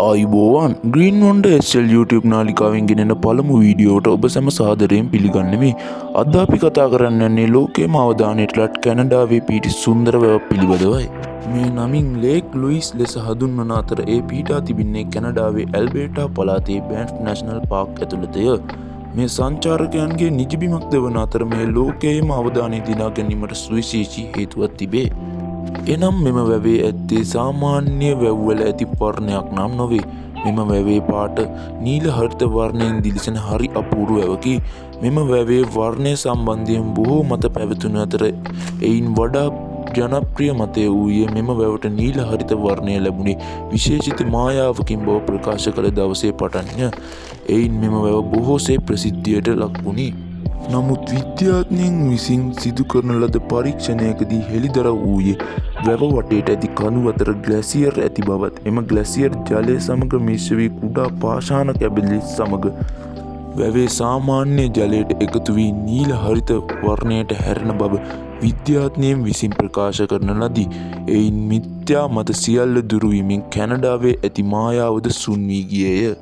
ආයිබෝවන් green වොන්ඩ SL YouTube නාලිකාවෙන් ගෙනෙන පළමු වීඩියෝට ඔබ සැම සාදරයෙන් පිළිගන්නෙමි. අද අපි කතා කරන්න යන්නේ ලෝකයේම අවධානයට ලත් කැනඩාවේ පිහිටි සුන්දර වැවක් පිළිබඳවයි. මේ නමින් ලේක් ලුයිස් ලෙස හඳුන්වන අතර ඒ පිහිටා තිබෙන්නේ කැනඩාවේ ඇල්බර්ටා පළාතේ බැන්ෆ් නැෂනල් පාර්ක් ඇතුළතය. මේ සංචාරකයන්ගේ නිජබිමක්ද වන අතර මේ ලෝකයේම අවධානය දිනා ගැනීමට සුවිශේෂී හේතුවක් තිබේ. එනම් මෙම වැවේ ඇත්තේ සාමාන්‍ය වැව්වල ඇති වර්ණයක් නම් නොවේ. මෙම වැවේ පාට නීල හරිත වර්ණයෙන් දිලිසෙන හරි අපූරු වැවකි. මෙම වැවේ වර්ණය සම්බන්ධයෙන් බොහෝ මත පැවතුන අතර එයින් වඩා ජනප්‍රිය මතය වූයේ මෙම වැවට නීල හරිත වර්ණය ලැබුණේ විශේෂිත මායාවකින් බව ප්‍රකාශ කළ දවසේ පටන්ය. එයින් මෙම වැව බොහෝසේ ප්‍රසිද්ධියට ලක්වුණි. නමුත් විද්‍යාඥයන් විසින් සිදු කරන ලද පරීක්ෂණයකදී හෙළිදරව් වූයේ වැව වටේට ඇති කණු අතර ග්ලැසියර් ඇති බවත් එම ග්ලැසියර් ජලය සමග මිශ්‍ර වී කුඩා පාෂාණ කැබලි සමග වැවේ සාමාන්‍ය ජලයට එකතු වී නීල හරිත වර්ණයට හැරෙන බව විද්‍යාඥයන් විසින් ප්‍රකාශ කරන ලදී. එයින් මිත්‍යා මත සියල්ල දුරුවීමෙන් කැනඩාවේ ඇති මායාවද සුන් වී ගියේය.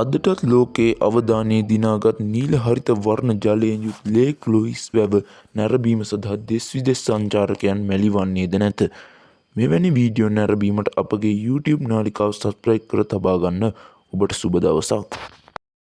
අදටත් ලෝකයේ අවධානය දිනාගත් නීල හරිත වර්ණ ජලයෙන් යුත් ලේක් ලුයිස් වැව නැරඹීම සඳහා දෙස් විදෙස් සංචාරකයන් මැලි වන්නේද නැත. මෙවැනි වීඩියෝ නැරඹීමට අපගේ YouTube නාලිකාව සබ්ස්ක්‍රයිබ් කර තබා ගන්න. ඔබට සුබ දවසක්.